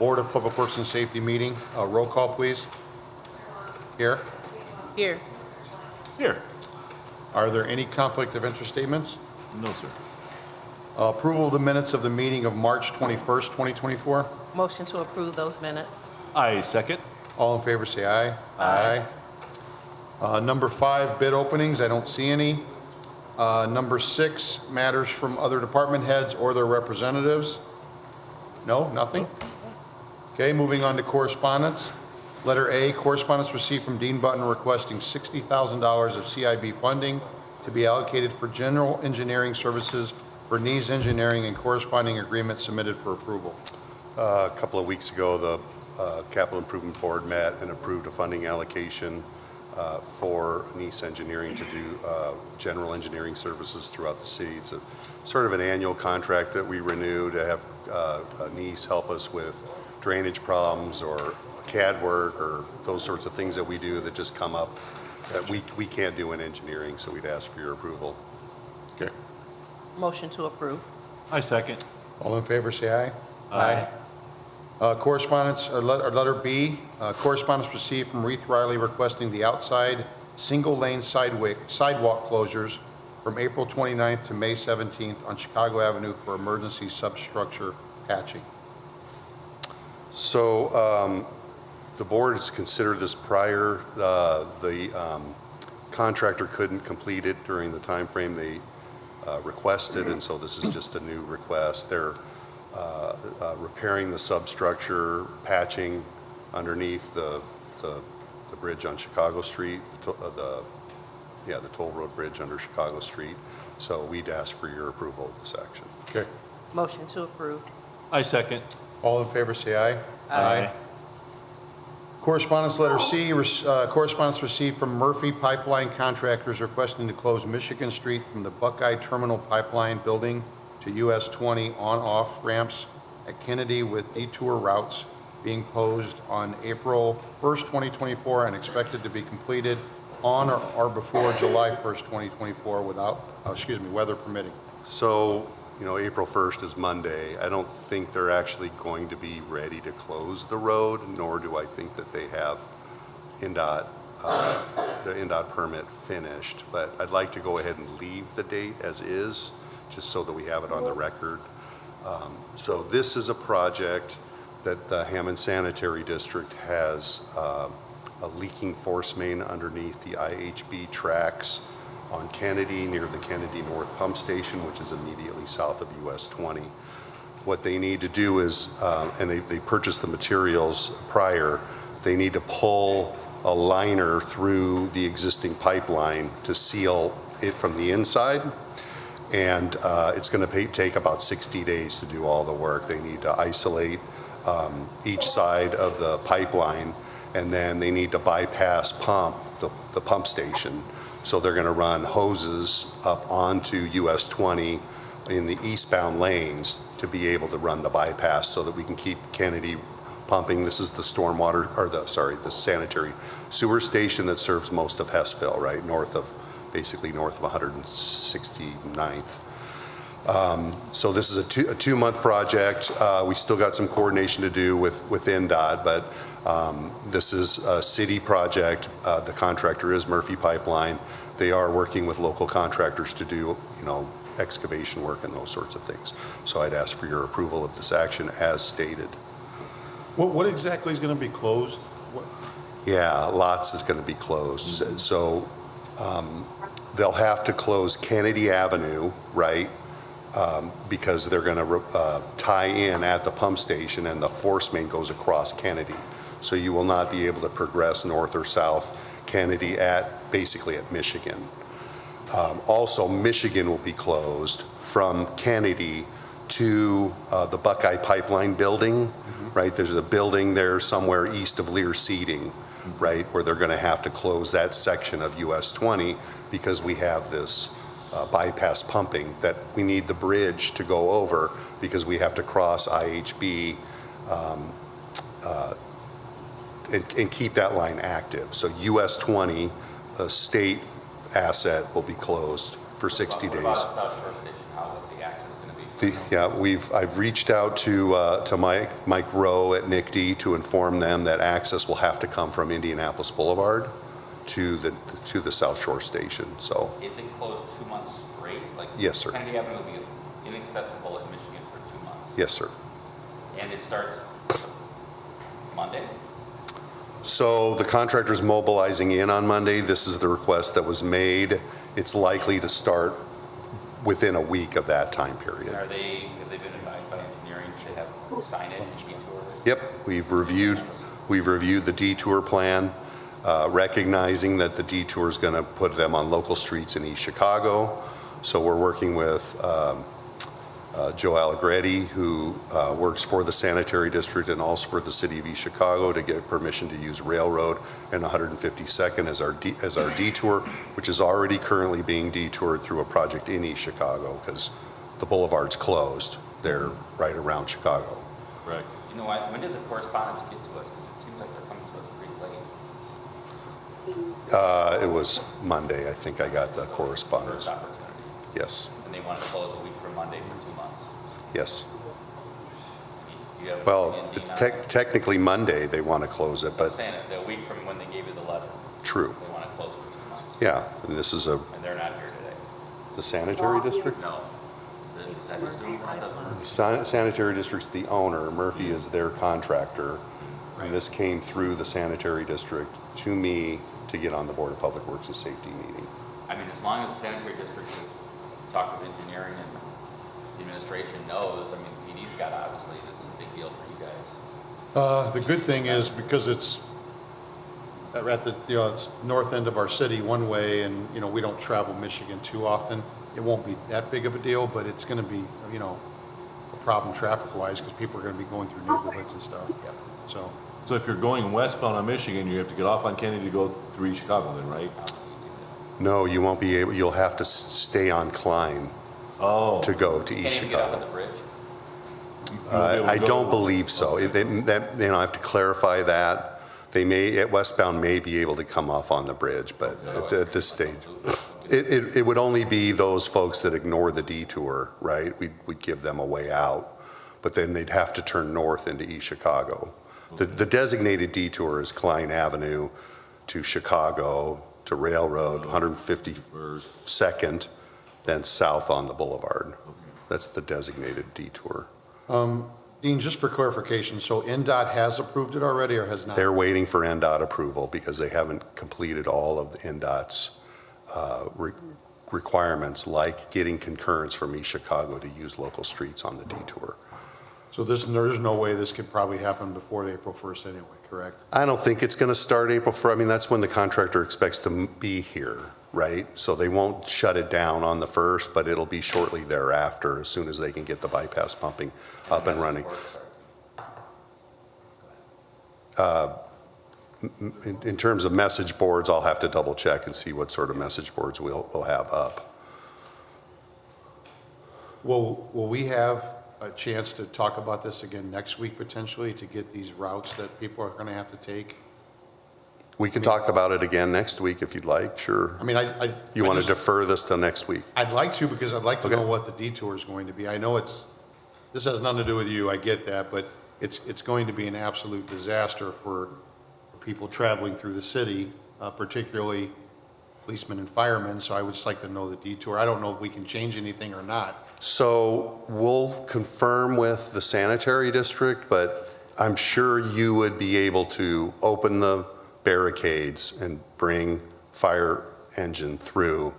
Board of Public Works and Safety meeting. Roll call, please. Here. Here. Here. Are there any conflict of interest statements? No, sir. Approval of the minutes of the meeting of March 21st, 2024. Motion to approve those minutes. I second. All in favor, say aye. Aye. Number 5, bid openings. I don't see any. Number 6, matters from other department heads or their representatives. No, nothing? Okay, moving on to correspondence. Letter A, correspondence received from Dean Button requesting $60,000 of CIB funding to be allocated for general engineering services for Nees Engineering and corresponding agreement submitted for approval. A couple of weeks ago, the Capital Improvement Board met and approved a funding allocation for Nees Engineering to do general engineering services throughout the city. It's a sort of an annual contract that we renew to have Nees help us with drainage problems or CAD work or those sorts of things that we do that just come up that we can't do in engineering, so we'd ask for your approval. Okay. Motion to approve. I second. All in favor, say aye. Aye. Correspondence, letter B, correspondence received from Reith Riley requesting the outside single-lane sidewalk closures from April 29th to May 17th on Chicago Avenue for emergency substructure patching. So the board has considered this prior. The contractor couldn't complete it during the time frame they requested, and so this is just a new request. They're repairing the substructure, patching underneath the bridge on Chicago Street, the toll road bridge under Chicago Street. So we'd ask for your approval of this action. Okay. Motion to approve. I second. All in favor, say aye. Aye. Correspondence letter C, correspondence received from Murphy Pipeline Contractors requesting to close Michigan Street from the Buckeye Terminal Pipeline Building to US 20 on-off ramps at Kennedy with detour routes being posed on April 1st, 2024 and expected to be completed on or before July 1st, 2024 weather permitting. So, April 1st is Monday. I don't think they're actually going to be ready to close the road, nor do I think that they have the NDOT permit finished. But I'd like to go ahead and leave the date as is, just so that we have it on the record. So this is a project that the Hammond Sanitary District has a leaking force main underneath the IHB tracks on Kennedy, near the Kennedy North Pump Station, which is immediately south of US 20. What they need to do is, and they purchased the materials prior, they need to pull a liner through the existing pipeline to seal it from the inside. And it's going to take about 60 days to do all the work. They need to isolate each side of the pipeline, and then they need to bypass the pump station. So they're going to run hoses up onto US 20 in the eastbound lanes to be able to run the bypass so that we can keep Kennedy pumping. This is the the sanitary sewer station that serves most of Hessville, right? Basically north of 169th. So this is a two-month project. We still got some coordination to do with NDOT, but this is a city project. The contractor is Murphy Pipeline. They are working with local contractors to do, excavation work and those sorts of things. So I'd ask for your approval of this action as stated. What exactly is going to be closed? Yeah, lots is going to be closed. Mm-hmm. So they'll have to close Kennedy Avenue, right? Because they're going to tie in at the pump station, and the force main goes across Kennedy. So you will not be able to progress north or south Kennedy basically at Michigan. Also, Michigan will be closed from Kennedy to the Buckeye Pipeline building, mm-hmm. right? There's a building there somewhere east of Lear Seating, right, where they're going to have to close that section of US 20 because we have this bypass pumping that we need the bridge to go over because we have to cross IHB and keep that line active. So US 20, a state asset, will be closed for 60 days. What about South Shore Station? What's the access going to be? I've reached out to Mike Rowe at NICD to inform them that access will have to come from Indianapolis Boulevard to the South Shore Station, so. Is it closed 2 months straight? Like Yes, sir. Kennedy Avenue will be inaccessible in Michigan for 2 months. Yes, sir. And it starts Monday? So the contractor's mobilizing in on Monday. This is the request that was made. It's likely to start within a week of that time period. Have they been advised by engineering to have signage and detour? Yep, we've reviewed the detour plan, recognizing that the detour is going to put them on local streets in East Chicago. So we're working with Joe Allegretti, who works for the sanitary district and also for the city of East Chicago, to get permission to use Railroad and 152nd as our detour, which is already currently being detoured through a project in East Chicago because the boulevard's closed. They're right around Chicago. Right. You know what, when did the correspondence get to us? Because it seems like they're coming to us pretty late. It was Monday, I think I got the First correspondence. opportunity. Yes, And they want to close a week from Monday for 2 months. yes. I mean, you have Well, opinion, Dean, on- technically Monday, they want to close it, So I'm but saying that a week from when they gave you the letter, true. they want to close for 2 months. Yeah, and this is And they're not here today. the sanitary district? No. Is that who's doing that? Doesn't- The sanitary district's the owner, Murphy is their contractor, and this came through the sanitary district to me to get on the Board of Public Works and Safety meeting. I mean, as long as the sanitary district has talked with engineering and the administration knows, I mean, PD's got obviously, it's a big deal for you guys. The good thing is because it's at the, it's north end of our city one way and, we don't travel Michigan too often. It won't be that big of a deal, but it's going to be, a problem traffic-wise because people are going to be going through neighborhoods and stuff. Yep. So, So if you're going westbound on Michigan, you have to get off on Kennedy to go through East Chicago then, right? No, you won't be able, you'll have to stay on Klein Oh. to go to Can't East even get out of Chicago. the bridge? You won't be able to I go don't to- believe so. I have to clarify that. They may, at westbound, may be able to come off on the bridge, but at this stage, it would only be those folks that ignore the detour, right? We'd give them a way out, but then they'd have to turn north into East Chicago. The designated detour is Klein Avenue to Chicago, to Railroad, 152nd, then south on the boulevard. That's the designated detour. Dean, just for clarification, so NDOT has approved it already or has not? They're waiting for NDOT approval because they haven't completed all of the NDOT's requirements, like getting concurrence from East Chicago to use local streets on the detour. So there's no way this could probably happen before the April 1st anyway, correct? I don't think it's going to start April 1st. I mean, that's when the contractor expects to be here, right? So they won't shut it down on the 1st, but it'll be shortly thereafter, as soon as they can get the bypass pumping up and running. In terms of message boards, I'll have to double check and see what sort of message boards we'll have up. Will we have a chance to talk about this again next week potentially to get these routes that people are going to have to take? We can talk about it again next week if you'd like, sure. I mean, You I want to just- defer this till next week? I'd like to because I'd like to Okay. know what the detour is going to be. I know this has nothing to do with you, I get that, but it's going to be an absolute disaster for people traveling through the city, particularly policemen and firemen, so I would just like to know the detour. I don't know if we can change anything or not. So we'll confirm with the sanitary district, but I'm sure you would be able to open the barricades and bring fire engine through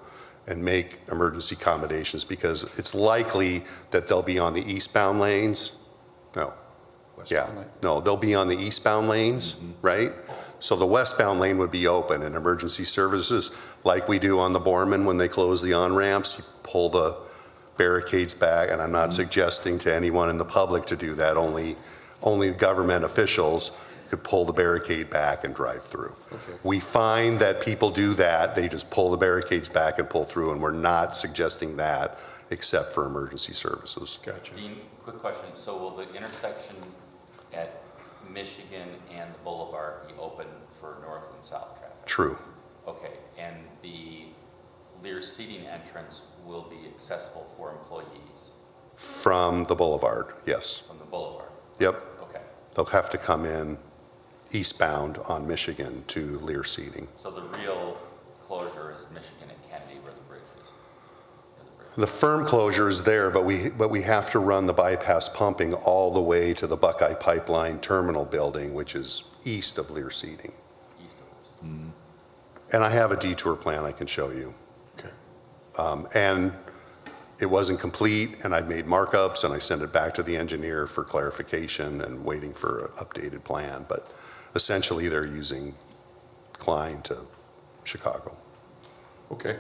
and make emergency accommodations because it's likely that they'll be on the eastbound lanes. No, yeah, no, they'll be on the eastbound lanes, right? So the westbound lane would be open and emergency services, like we do on the Borman when they close the on-ramps, you pull the barricades back, and I'm not suggesting to anyone in the public to do that, only government officials could pull the barricade back and drive through. Okay. We find that people do that, they just pull the barricades back and pull through, and we're not suggesting that except for emergency services. Gotcha. Dean, quick question. So will the intersection at Michigan and the Boulevard be open for north and south traffic? True. Okay, and the Lear seating entrance will be accessible for employees? From the boulevard, yes. from the boulevard? Yep. Okay, They'll have to come in eastbound on Michigan to Lear Seating. so the real closure is Michigan and Kennedy where the bridge is? Where the bridge- The firm closure is there, but we have to run the bypass pumping all the way to the Buckeye Pipeline Terminal Building, which is east of Lear Seating. East of this. And I have a detour plan I can show you. Okay. And it wasn't complete, and I made markups, and I sent it back to the engineer for clarification and waiting for an updated plan. But essentially, they're using Klein to Chicago. Okay.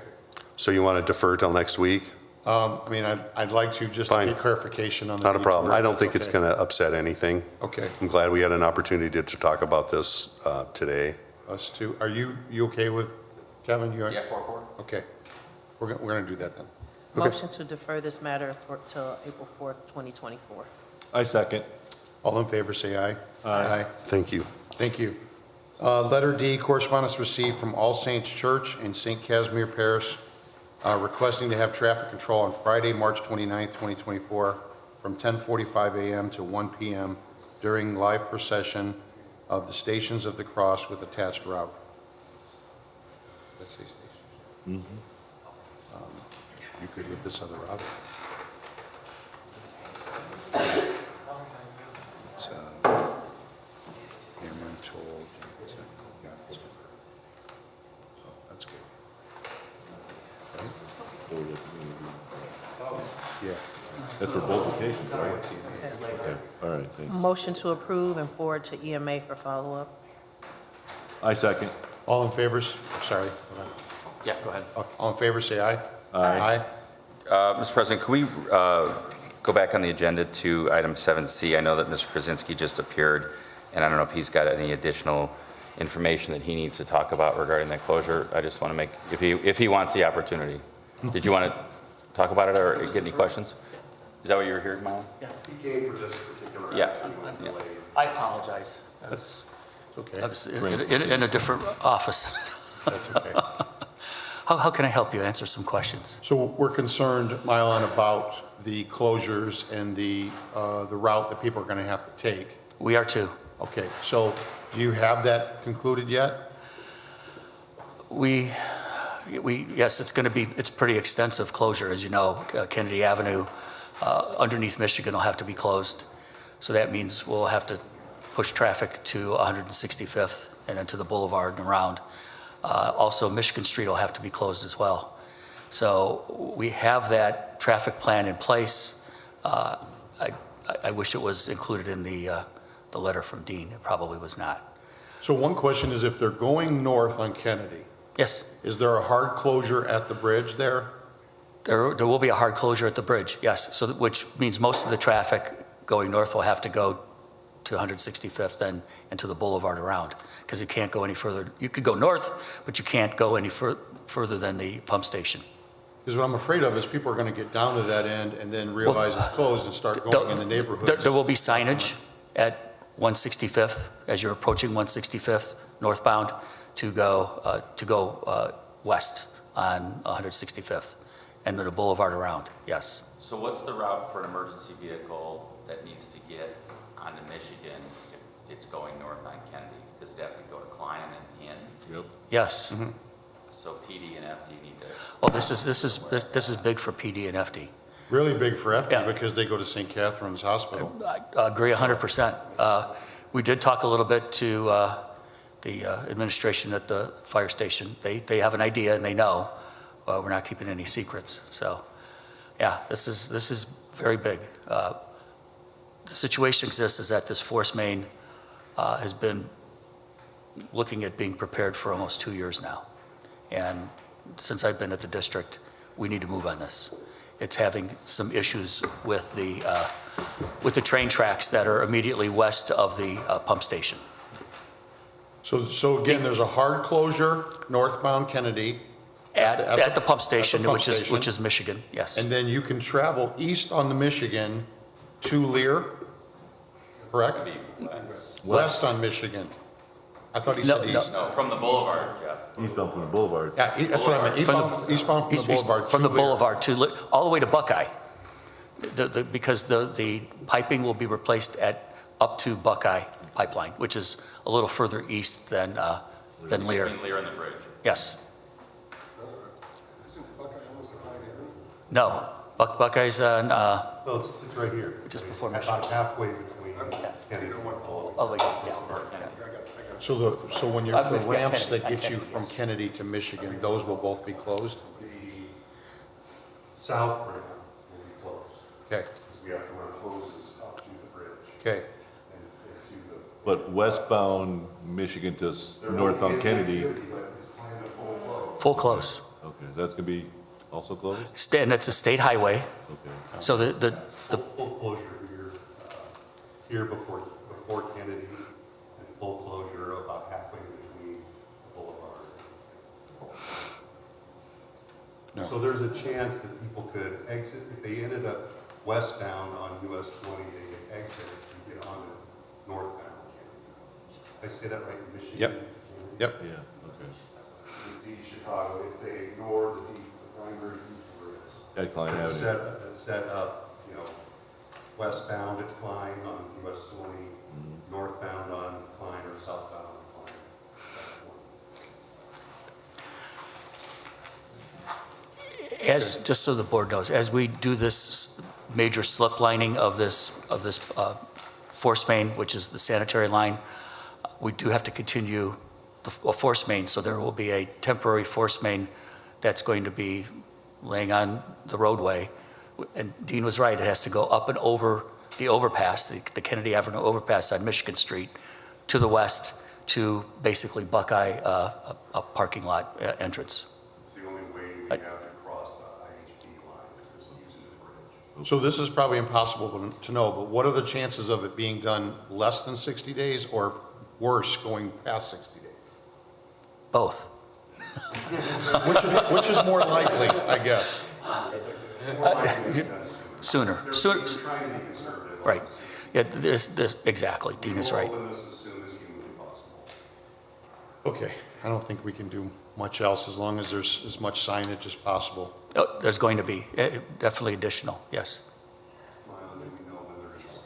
So you want to defer till next week? I mean, I'd like to just to Fine. get clarification on the. Not a problem. detour, I don't if think that's it's going to upset anything. Okay, I'm glad we had an opportunity to talk about this today. us too. Are you okay with, Kevin? You are? Yeah, 4-4? Okay. We're gonna do that then. Okay. Motion to defer this matter till April 4th, 2024. I second. All in favor, say aye. Aye. Thank you. Thank you. Letter D, correspondence received from All Saints Church in St. Casimir Parish requesting to have traffic control on Friday, March 29th, 2024, from 10:45 a.m. to 1 p.m. during live procession of the Stations of the Cross with attached route. Let's say stations. You good with this other route? It's Hammond, Toll, Johnson, yeah, it's good. So that's good. Yeah. That's for both locations, right? Okay. All right, thanks. Motion to approve and forward to EMA for follow-up. I second. All in favors? Sorry. go ahead. Yeah, go ahead. All in favor, say aye. Aye. Mr. President, could we go back on the agenda to item 7C? I know that Mr. Krasinski just appeared, and I don't know if he's got any additional information that he needs to talk about regarding that closure. I just want to make, if he wants the opportunity. Did you want to talk about it or get any questions? Is that what you were here, Mylan? Yes, He came for this particular Yeah. action. Yeah. I apologize. I was It's okay. in a different office. That's okay. How can I help you answer some questions? So we're concerned, Mylon, about the closures and the route that people are going to have to take. We are too. Okay, so do you have that concluded yet? Yes, it's pretty extensive closure, as you know. Kennedy Avenue underneath Michigan will have to be closed. So that means we'll have to push traffic to 165th and into the boulevard and around. Also, Michigan Street will have to be closed as well. So we have that traffic plan in place. I wish it was included in the letter from Dean. It probably was not. So one question is, if they're going north on Kennedy, Yes, is there a hard closure at the bridge there? there will be a hard closure at the bridge, yes. So which means most of the traffic going north will have to go to 165th and to the boulevard around, because you can't go any further. You could go north, but you can't go any further than the pump station. Because what I'm afraid of is people are going to get down to that end and then realize it's closed and start going in the neighborhoods. There will be signage at 165th, as you're approaching 165th northbound, to go west on 165th, and then the boulevard around, yes. So what's the route for an emergency vehicle that needs to get onto Michigan if it's going north on Kennedy? Does it have to go to Klein and then in? Yep. Yes. So PD and FD need to, Well, this is big for PD and FD. Really big for FD Yeah. because they go to St. Catherine's Hospital. I agree 100%. We did talk a little bit to the administration at the fire station. They have an idea and they know. We're not keeping any secrets. So, yeah, this is very big. The situation exists is that this force main has been looking at being prepared for almost 2 years now. And since I've been at the district, we need to move on this. It's having some issues with the train tracks that are immediately west of the pump station. So again, there's a hard closure northbound Kennedy, At the pump station, pump which station. is Michigan, yes. and then you can travel east on the Michigan to Lear, correct? be west. West on Michigan. I thought he said No, east. No, from the boulevard, Jeff. Eastbound from the boulevard. Yeah, that's what I meant, eastbound from the boulevard. From to the Lear. boulevard to, all the way to Buckeye. Because the piping will be replaced up to Buckeye Pipeline, which is a little further east than Lear. Between Lear and the bridge. Yes. Isn't Buckeye almost a Klein area? No, Buckeye's on, Well, it's right here. Just before About Michigan. halfway between Kennedy and oh, wait, yeah. So when you're, I'm the with ramps Kennedy, that get you Kennedy, from yes. Kennedy to Michigan, those will both be closed? The south ramp will be closed, Okay, because we have to run hoses up to the bridge okay. and to the. But westbound Michigan to There will northbound be Kennedy, activity, but it's planned to full close. Full close. okay, that's gonna be also closed? And it's a state highway, Okay. so the Full closure here before Kennedy, and full closure about halfway between the boulevard. No. So there's a chance that people could exit, if they ended up westbound on US 20, they could exit and get on the northbound Kennedy. I say that right, Michigan? Yep. Kennedy? Yep. Yeah, okay. D Chicago, if they ignore the primary routes. At Klein It's Avenue. set up, westbound at Klein on US 20, northbound on Klein or southbound on Klein. just so the board knows, as we do this major slip lining of this force main, which is the sanitary line, we do have to continue a force main, so there will be a temporary force main that's going to be laying on the roadway. And Dean was right, it has to go up and over the overpass, the Kennedy Avenue overpass on Michigan Street to the west to basically Buckeye, a parking lot entrance. It's the only way we have to cross the IHP line, is using the bridge. So this is probably impossible to know, but what are the chances of it being done less than 60 days or worse, going past 60 days? Both. Which is more likely, I guess? Sooner. We're trying to be conservative. Right. Yeah, exactly. Dean is right. We'll open this as soon as humanly possible. Okay, I don't think we can do much else as long as there's as much signage as possible. Oh, there's going to be, definitely additional, yes. Well, do we know when there is?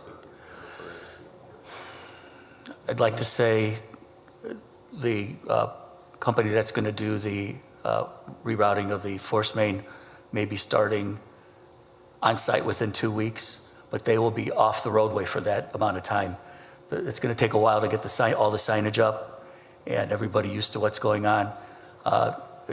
I'd like to say the company that's going to do the rerouting of the force main may be starting on site within 2 weeks, but they will be off the roadway for that amount of time. But it's going to take a while to get all the signage up and everybody used to what's going on.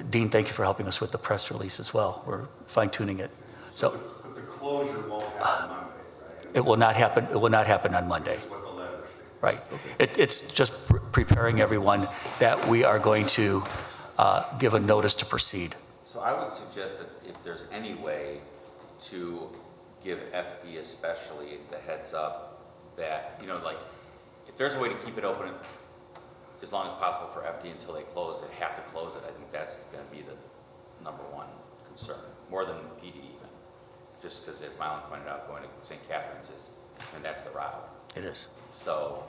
Dean, thank you for helping us with the press release as well. We're fine tuning it. So But the closure won't happen Monday, right? it will not happen. It will not happen on Monday. That's what the letter states. Right. It's just preparing everyone that we are going to give a notice to proceed. So I would suggest that if there's any way to give FD especially the heads up that, like, if there's a way to keep it open as long as possible for FD until they close it, have to close it, I think that's gonna be the number one concern, more than PD even. Just because, as Mylan pointed out, going to St. Catherine's that's the route. It is. So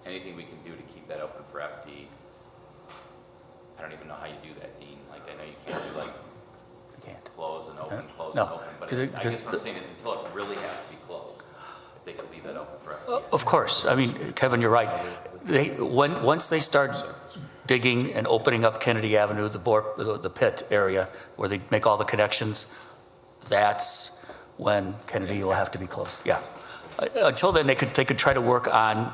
anything we can do to keep that open for FD, I don't even know how you do that, Dean. Like, I know you can't do like We can't. close and open, close No, and open, but 'cause I it- 'cause guess what I'm the- saying is until it really has to be closed, if they could leave that open for FD. Of course. I mean, Kevin, you're right. Once they start digging and opening up Kennedy Avenue, the pit area where they make all the connections, that's when Kennedy will have to be closed. Yeah. Until then, they could try to work on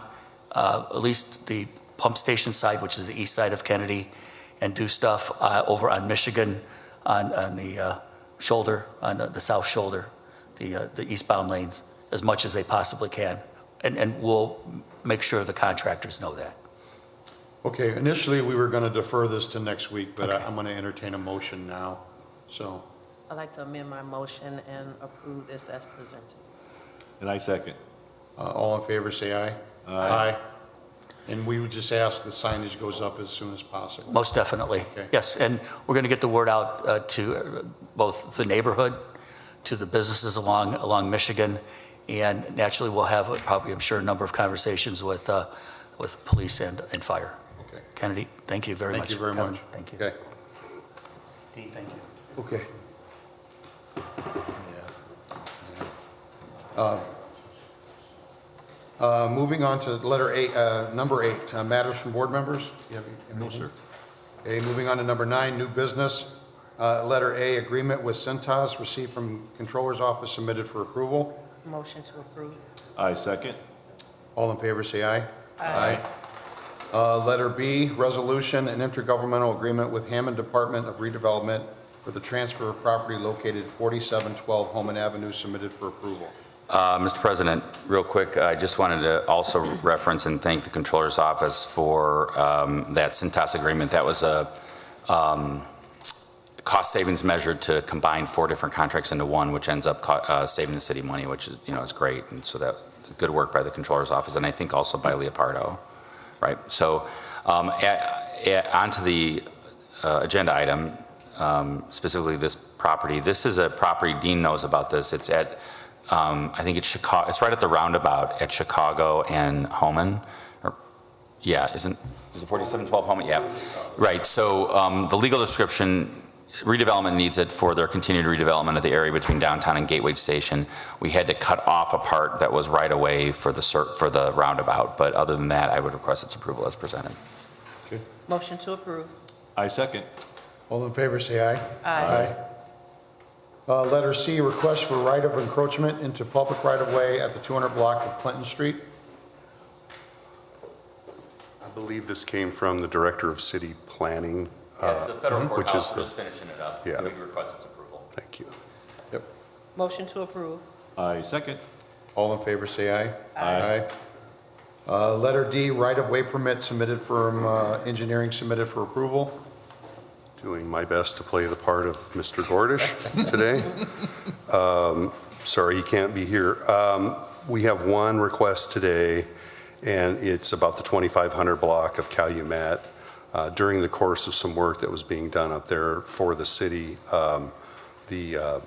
at least the pump station side, which is the east side of Kennedy, and do stuff over on Michigan on the shoulder, on the south shoulder, the eastbound lanes, as much as they possibly can. And we'll make sure the contractors know that. Okay, initially, we were going to defer this to next week, but Okay. I'm going to entertain a motion now. So, I'd like to amend my motion and approve this as presented. And I second. all in favor, say aye. Aye. And we would just ask the signage goes up as soon as possible. Most definitely. Okay. Yes, and we're going to get the word out to both the neighborhood, to the businesses along Michigan, and naturally, we'll have probably, I'm sure, a number of conversations with police and fire. Okay. Kennedy, thank you very much. Thank you very Kevin, much. Thank you. Okay. Dean, thank you. Okay. Yeah. Moving on to letter A, number 8, matters from board members. Do you have anything? No, sir. Okay, moving on to number 9, new business. Letter A, agreement with Cintas received from Controller's Office submitted for approval. Motion to approve. I second. All in favor, say aye. Aye. Letter B, resolution and intergovernmental agreement with Hammond Department of Redevelopment for the transfer of property located 4712 Holman Avenue submitted for approval. Mr. President, real quick, I just wanted to also reference and thank the Controller's Office for that Cintas agreement. That was a cost savings measure to combine 4 different contracts into one, which ends up saving the city money, which is, is great. And so that's good work by the Controller's Office, and I think also by Leopardo, right? So onto the agenda item, specifically this property. This is a property, Dean knows about this. It's at I think it's Chicago. It's right at the roundabout at Chicago and Homan. Is it 4712 Homan? Yeah, right. So the legal description, redevelopment needs it for their continued redevelopment of the area between downtown and Gateway Station. We had to cut off a part that was right away for the roundabout. But other than that, I would request its approval as presented. Okay. Motion to approve. I second. All in favor, say aye. Aye. Letter C, request for right of encroachment into public right-of-way at the 200 block of Clinton Street. I believe this came from the Director of City Planning. It's the federal which courthouse. is We're just finishing it up. Yeah. We request its approval. Thank you. Motion to approve. I second. All in favor, say aye. Aye. Letter D, right-of-way permit submitted from engineering submitted for approval. Doing my best to play the part of Mr. Gordish today. Sorry, he can't be here. We have one request today, and it's about the 2500 block of Calumet. During the course of some work that was being done up there for the city, the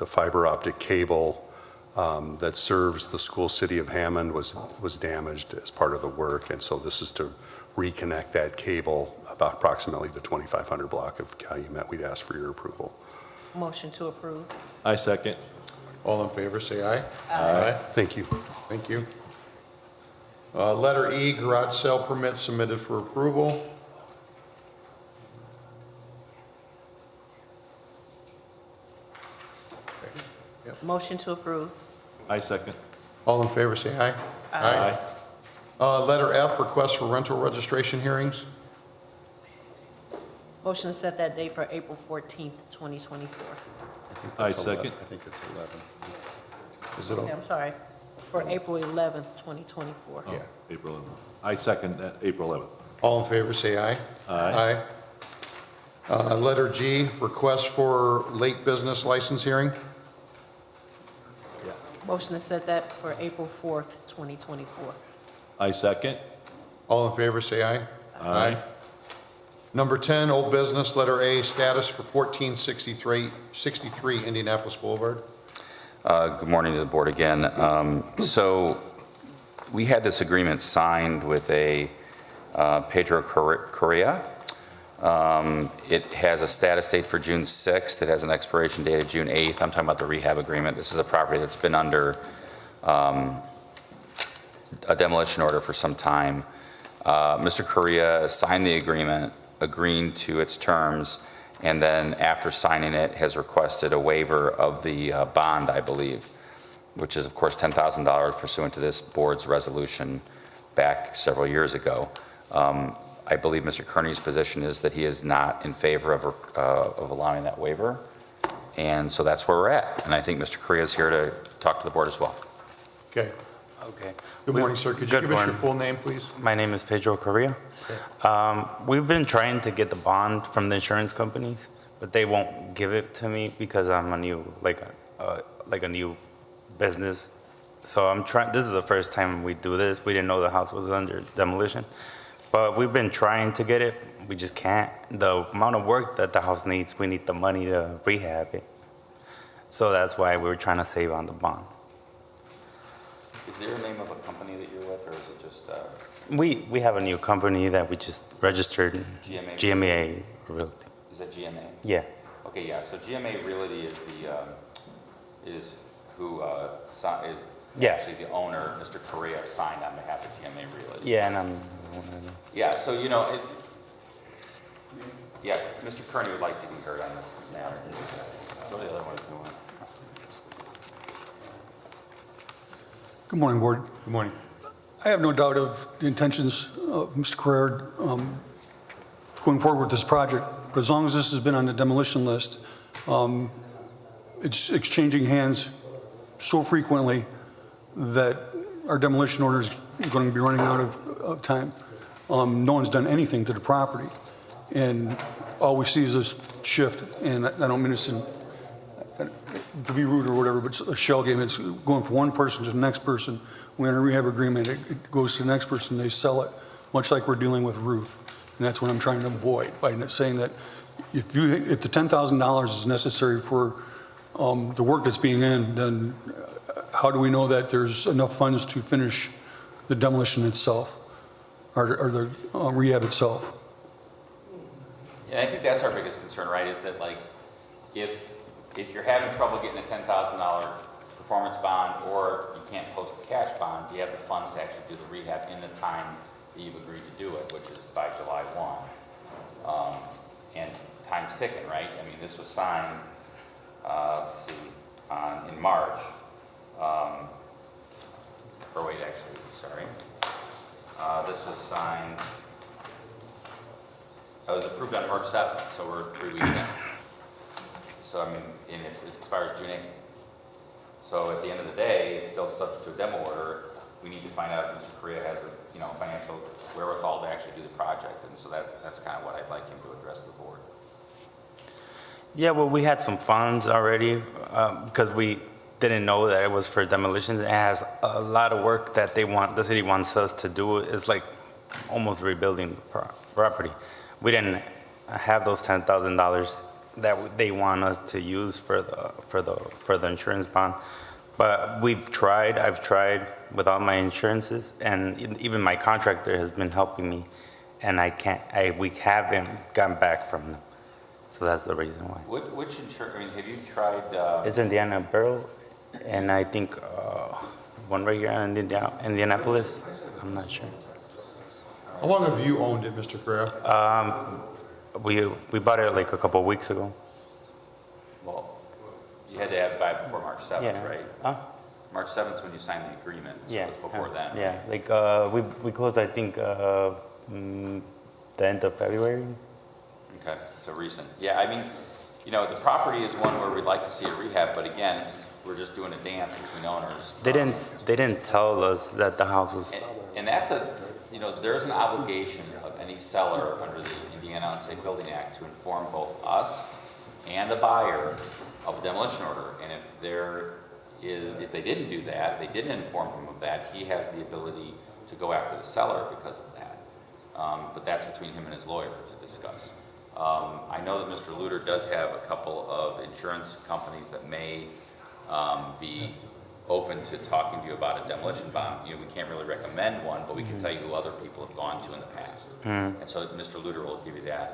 fiber optic cable that serves the school city of Hammond was damaged as part of the work, and so this is to reconnect that cable about approximately the 2500 block of Calumet. We'd ask for your approval. Motion to approve. I second. All in favor, say aye. Aye. Thank you. Thank you. Letter E, garage sale permit submitted for approval. Motion to approve. I second. All in favor, say aye. Aye. Letter F, request for rental registration hearings. Motion to set that date for April 14th, 2024. I second. I think it's 11. Is it? Okay, I'm sorry. For April 11th, 2024. Yeah. April 11th. I second that, April 11th. All in favor, say aye. Aye. Letter G, request for late business license hearing. Motion to set that for April 4th, 2024. I second. All in favor, say aye. Aye. Number 10, old business, letter A, status for 1463 Indianapolis Boulevard. Good morning to the board again. So we had this agreement signed with a Pedro Correa. It has a status date for June 6th. It has an expiration date of June 8th. I'm talking about the rehab agreement. This is a property that's been under a demolition order for some time. Mr. Correa signed the agreement, agreeing to its terms, and then after signing it, has requested a waiver of the bond, I believe, which is, of course, $10,000 pursuant to this board's resolution back several years ago. I believe Mr. Kearney's position is that he is not in favor of allowing that waiver, and so that's where we're at. And I think Mr. Correa is here to talk to the board as well. Okay. Okay. Good morning, sir. Could you Good give us your morning. full name, please? My name is Pedro Correa. We've been trying to get the bond from the insurance companies, but they won't give it to me because I'm a new, like a new business. So I'm trying. This is the first time we do this. We didn't know the house was under demolition, but we've been trying to get it. We just can't. The amount of work that the house needs, we need the money to rehab it. So that's why we were trying to save on the bond. Is there a name of a company that you're with, or is it just We have a new company that we just registered, GMA? GMA Realty. Is that GMA? Yeah. Okay, yeah, so GMA Realty is the, is who, is Yeah. Actually, the owner, Mr. Correa, signed on behalf of GMA Real Estate. Yeah, and I'm, Yeah, so, yeah, Mr. Kearney would like to be heard on this matter. Go to the other one if you want. Good morning, Board. Good morning. I have no doubt of the intentions of Mr. Carrera going forward with this project, but as long as this has been on the demolition list, it's exchanging hands so frequently that our demolition order is going to be running out of time. No one's done anything to the property, and all we see is this shift, and I don't mean this to be rude or whatever, but it's a shell game. It's going from one person to the next person. We have a rehab agreement, it goes to the next person, they sell it, much like we're dealing with Ruth. And that's what I'm trying to avoid by saying that if the $10,000 is necessary for the work that's being in, then how do we know that there's enough funds to finish the demolition itself or the rehab itself? Yeah, I think that's our biggest concern, right, is that like, if you're having trouble getting a $10,000 performance bond or you can't post the cash bond, do you have the funds to actually do the rehab in the time that you've agreed to do it, which is by July 1. And time's ticking, right? I mean, this was signed, let's see, in March. Or wait, actually, sorry. This was signed, it was approved on March 7th, so we're 3 weeks in. So, I mean, and it expires June 8th. So at the end of the day, it's still subject to a demo order. We need to find out if Mr. Correa has the, financial wherewithal to actually do the project. And so that's kind of what I'd like him to address to the board. yeah, well, we had some funds already, because we didn't know that it was for demolition. It has a lot of work that the city wants us to do. It's like almost rebuilding the property. We didn't have those $10,000 that they want us to use for the insurance bond. But I've tried with all my insurances, and even my contractor has been helping me, and we haven't gotten back from them. So that's the reason why. Which insurance, I mean, have you tried, It's Indiana Borough, and I think one right here in Indianapolis. I'm not sure. How long have you owned it, Mr. Carrera? We bought it like a couple of weeks ago. well, you had to buy it before March 7th, Yeah. right? Huh? March 7th is when you signed the agreement, so Yeah. it was before then. Yeah, like we closed, I think, the end of February. Okay, so recent. Yeah, I mean, the property is one where we'd like to see a rehab, but again, we're just doing a dance between owners. They didn't tell us that the house was. And that's there's an obligation of any seller under the Indiana Unsafe Building Act to inform both us and the buyer of a demolition order. And if they didn't do that, they didn't inform him of that, he has the ability to go after the seller because of that. But that's between him and his lawyer to discuss. I know that Mr. Luter does have a couple of insurance companies that may be open to talking to you about a demolition bond. We can't really recommend one, but we can tell you who other people have gone to in the past. And so Mr. Luter will give you that.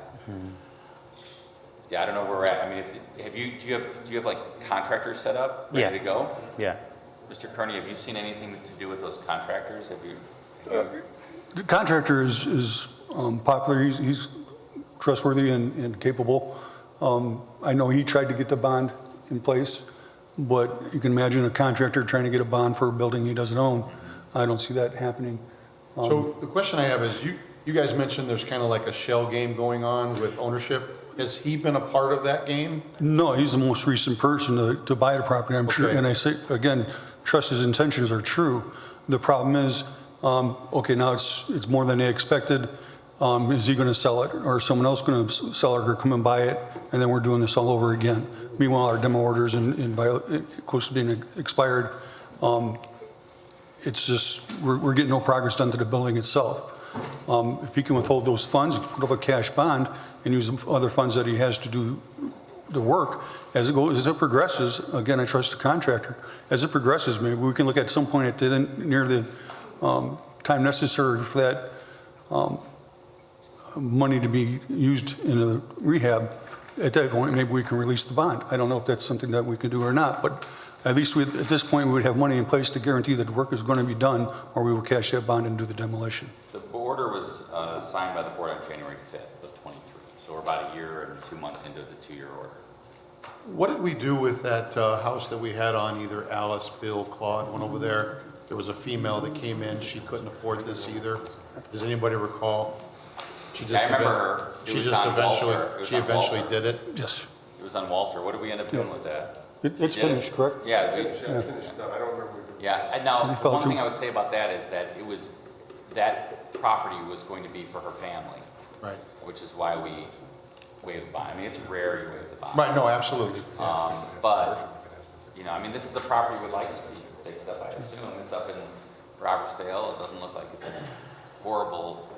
Yeah, I don't know where we're at. I mean, do you have like contractors set up, ready to go? Yeah. Mr. Kearney, have you seen anything to do with those contractors? The contractor is popular, he's trustworthy and capable. I know he tried to get the bond in place, but you can imagine a contractor trying to get a bond for a building he doesn't own. I don't see that happening. So the question I have is, you guys mentioned there's kind of like a shell game going on with ownership. Has he been a part of that game? No, he's the most recent person to buy the property, I'm sure. Okay. And I say, again, trust his intentions are true. The problem is, okay, now it's more than they expected. Is he going to sell it, or is someone else going to sell it or come and buy it, and then we're doing this all over again? Meanwhile, our demo orders close to being expired. It's just, we're getting no progress done to the building itself. If he can withhold those funds, put up a cash bond, and use other funds that he has to do the work, as it progresses, again, I trust the contractor. As it progresses, maybe we can look at some point near the time necessary for that money to be used in a rehab. At that point, maybe we can release the bond. I don't know if that's something that we can do or not, but at least at this point, we would have money in place to guarantee that the work is going to be done, or we will cash that bond and do the demolition. The order was signed by the board on January 5th of '23, so we're about a year and 2 months into the 2-year order. What did we do with that house that we had on either Alice, Bill, Claude, one over there? There was a female that came in, she couldn't afford this either. Does anybody recall? She just I remember her. It She was just on eventually, Walter. It was she on eventually Walter. did it? Yes. It was on Walter. What did we end up doing with that? It's She did it? finished, correct? Yeah. And Now, it fell one thing through. I would say about that is that that property was going to be for her family, Right. which is why we waived the bond. I mean, it's rare you waive the bond. Right, no, absolutely. But, I mean, this is the property we'd like to see fixed up, I assume. It's up in Robertsdale. It doesn't look like it's in horrible,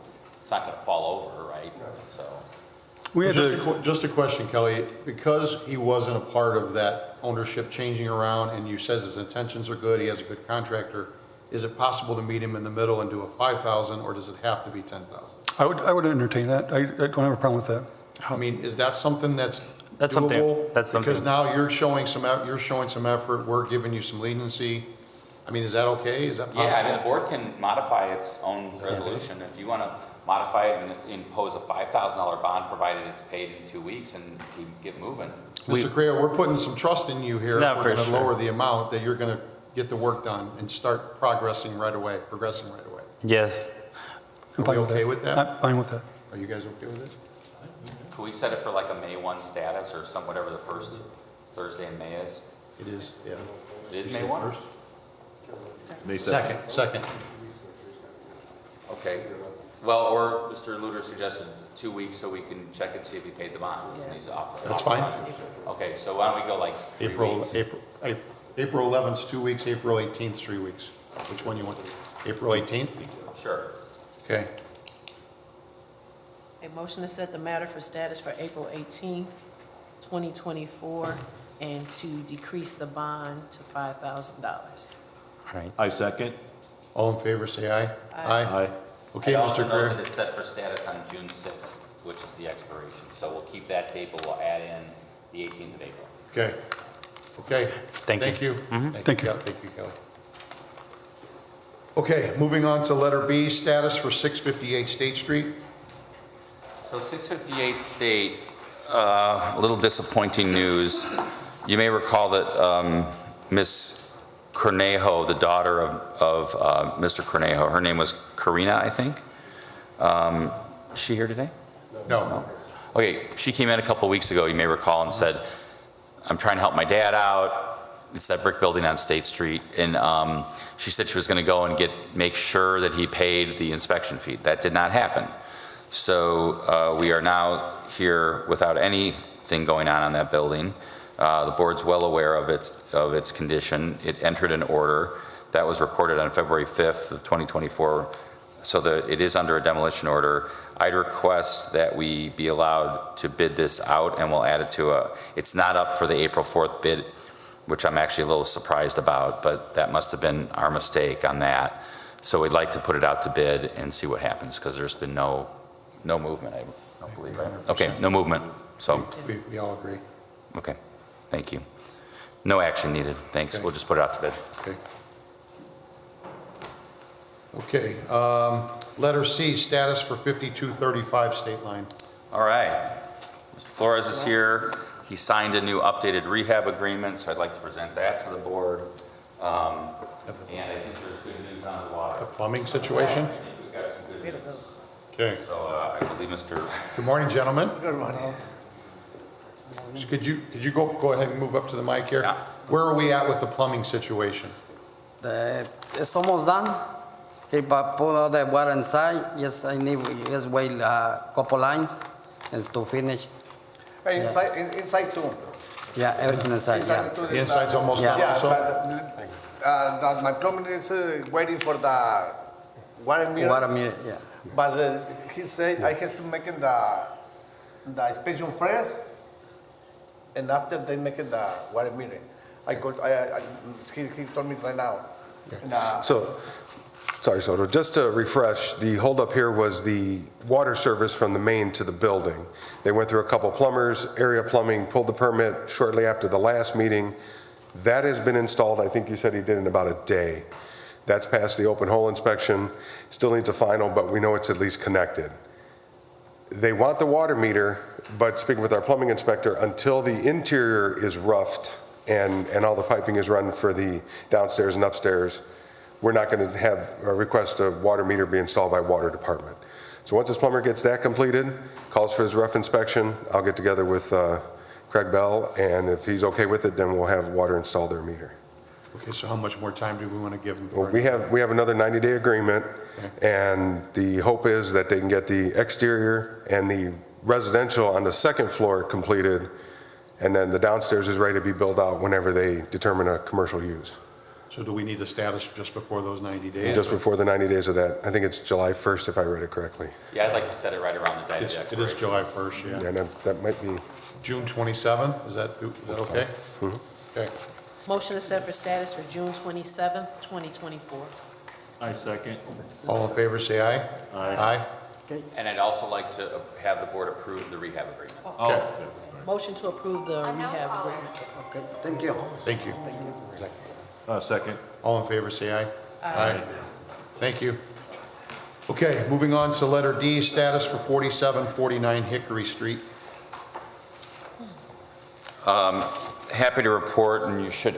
it's not gonna fall over, right? So, We had Just a question, Kelly. Because he wasn't a part of that ownership changing around, and you says his intentions are good, he has a good contractor, is it possible to meet him in the middle and do a 5,000, or does it have to be 10,000? I would entertain that. I don't have a problem with that. I mean, is that something that's That's something- doable? that's Because something- now you're showing some effort, we're giving you some leniency. I mean, is that okay? Is that possible? yeah, I mean, the board can modify its own resolution. If you wanna modify it and impose a $5,000 bond, provided it's paid in 2 weeks, and we can get moving. Mr. Correa, we're putting some trust in you here. No, If for we're gonna sure. lower the amount, that you're gonna get the work done and start progressing right away. Yes. I'm Are fine we with okay that. with that? I'm fine with that. Are you guys okay with this? Could we set it for like a May 1 status or whatever the first Thursday in May is? It is, yeah. It is May 1? May 2nd. Second. Okay. Well, or Mr. Luter suggested 2 weeks so we can check and see if he paid the bond. And he's off. That's fine. Okay, so why don't we go like 3 weeks? April 11th's 2 weeks, April 18th's 3 weeks. Which one you want? April 18th? Sure. Okay. A motion to set the matter for status for April 18th, 2024, and to decrease the bond to $5,000. All right. I second. All in favor, say aye. Aye. Okay, I also Mr. know Greer. that it's set for status on June 6th, which is the expiration. So we'll keep that date, but we'll add in the 18th of April. Okay. Okay. Thank you. Thank you. Thank you. Thank you, Kelly. Okay, moving on to letter B, status for 658 State Street. So 658 State, a little disappointing news. You may recall that Ms. Cornejo, the daughter of Mr. Cornejo, her name was Karina, I think. Is she here today? No. Okay, she came in a couple weeks ago, you may recall, and said, I'm trying to help my dad out. It's that brick building on State Street. And she said she was going to go and make sure that he paid the inspection fee. That did not happen. So we are now here without anything going on that building. The board's well aware of its condition. It entered an order that was recorded on February 5th of 2024. So it is under a demolition order. I'd request that we be allowed to bid this out, and we'll add it to it's not up for the April 4th bid, which I'm actually a little surprised about, but that must have been our mistake on that. So we'd like to put it out to bid and see what happens, because there's been no movement, I don't believe, right? Okay, no movement, so, We all agree. okay, thank you. No action needed, thanks, Okay. we'll just put it out to bid. Okay. Letter C, status for 5235 State Line. All right, Mr. Flores is here. He signed a new updated rehab agreement, so I'd like to present that to the board. And I think there's good news on the The water. plumbing situation? I think we've got some good Here news. it goes. Okay. So I believe Mr. Good morning, gentlemen. Good morning. Could you go ahead and move up to the mic here? Yeah. Where are we at with the plumbing situation? It's almost done. He put all the water inside. Yes, I need just wait a couple lines and to finish. Hey, inside too. Yeah, everything inside. Yeah. too The is, inside's almost done Yeah, also? but my plumbing is waiting for the water meter. Water meter. Yeah. But he said I have to make it the inspection first, and after they make it the water meter. He told me right now. And, Sorry, Soto, just to refresh, the holdup here was the water service from the main to the building. They went through a couple plumbers, area plumbing, pulled the permit shortly after the last meeting. That has been installed, I think you said he did in about a day. That's passed the open hole inspection, still needs a final, but we know it's at least connected. They want the water meter, but speaking with our plumbing inspector, until the interior is roughed and all the piping is run for the downstairs and upstairs, we're not going to have a request a water meter be installed by water department. So once this plumber gets that completed, calls for his rough inspection, I'll get together with Craig Bell, and if he's okay with it, then we'll have water install their meter. Okay, so how much more time do we want to give them? Well, we have another 90-day agreement, and the hope is that they can get the exterior and the residential on the second floor completed, and then the downstairs is ready to be built out whenever they determine a commercial use. So do we need the status just before those 90 days? Just before the 90 days of that. I think it's July 1st, if I read it correctly. Yeah, I'd like to set it right around the date of the It is expiration. July 1st, yeah. Yeah, and that might be, June 27th, is that okay? Okay. Motion is set for status for June 27th, 2024. I second. All in favor, say aye. Aye. And I'd also like to have the board approve the rehab agreement. Okay, Motion to approve the rehab agreement. Okay, thank you. thank you. Second. All in favor, say aye. Aye. Thank you. Okay, moving on to letter D, status for 4749 Hickory Street. Happy to report, and you should,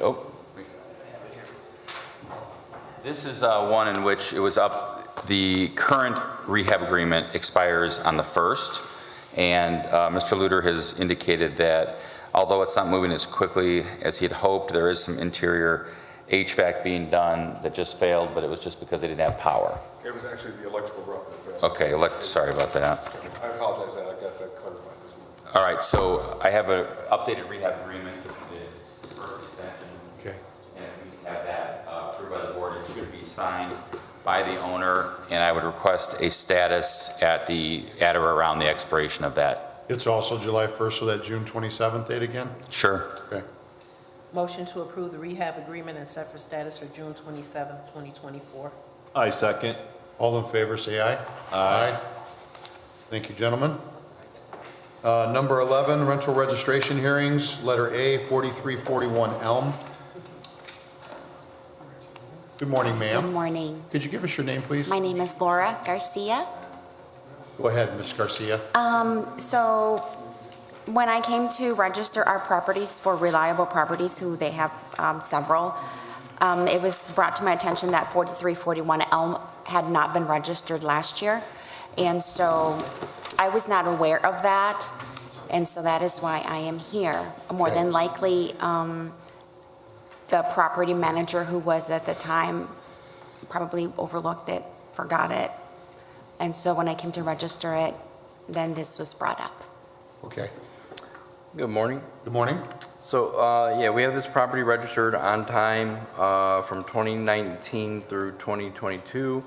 this is one in which it was up, the current rehab agreement expires on the 1st, and Mr. Luter has indicated that although it's not moving as quickly as he had hoped, there is some interior HVAC being done that just failed, but it was just because they didn't have power. it was actually the electrical rough that failed. Okay, sorry about that. I apologize, I got that clarified this morning. All right, so I have an updated rehab agreement. It's the first extension. Okay. And if we have that approved by the board, it should be signed by the owner, and I would request a status at or around the expiration of that. It's also July 1st, so that June 27th date again? Sure. Okay. Motion to approve the rehab agreement and set for status for June 27th, 2024. I second. All in favor, say aye. Aye. Thank you, gentlemen. Number 11, rental registration hearings, letter A, 4341 Elm. Good morning, Good ma'am. morning. Could you give us your name, please? My name is Laura Garcia. Go ahead, Ms. Garcia. So when I came to register our properties for Reliable Properties, who they have several, it was brought to my attention that 4341 Elm had not been registered last year. And so I was not aware of that. And so that is why I am here. More than likely, the property manager who was at the time probably overlooked it, forgot it. And so when I came to register it, then this was brought up. Okay. Good morning. Good morning. So, yeah, we have this property registered on time from 2019 through 2022.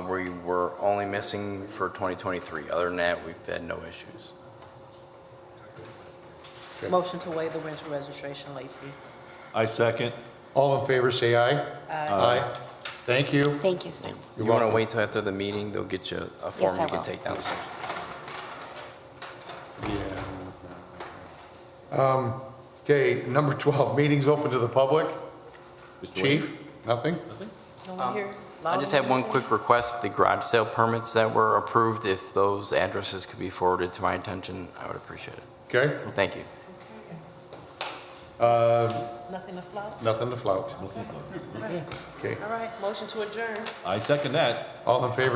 We were only missing for 2023. Other than that, we've had no issues. Okay. Motion to waive the rental registration late fee. I second. All in favor, say aye. Aye. Thank you. Thank you, sir. You want to wait till after the meeting? They'll get you a form Yes, I you can will. take downstairs. Yeah. Okay, number 12, meetings open to the public. Mr. Chief, nothing? No one here? I just have one quick request. The garage sale permits that were approved, if those addresses could be forwarded to my attention, I would appreciate it. Okay, Thank you. Nothing to flout? nothing to flout. Okay, All right, motion to adjourn. I second that. all in favor,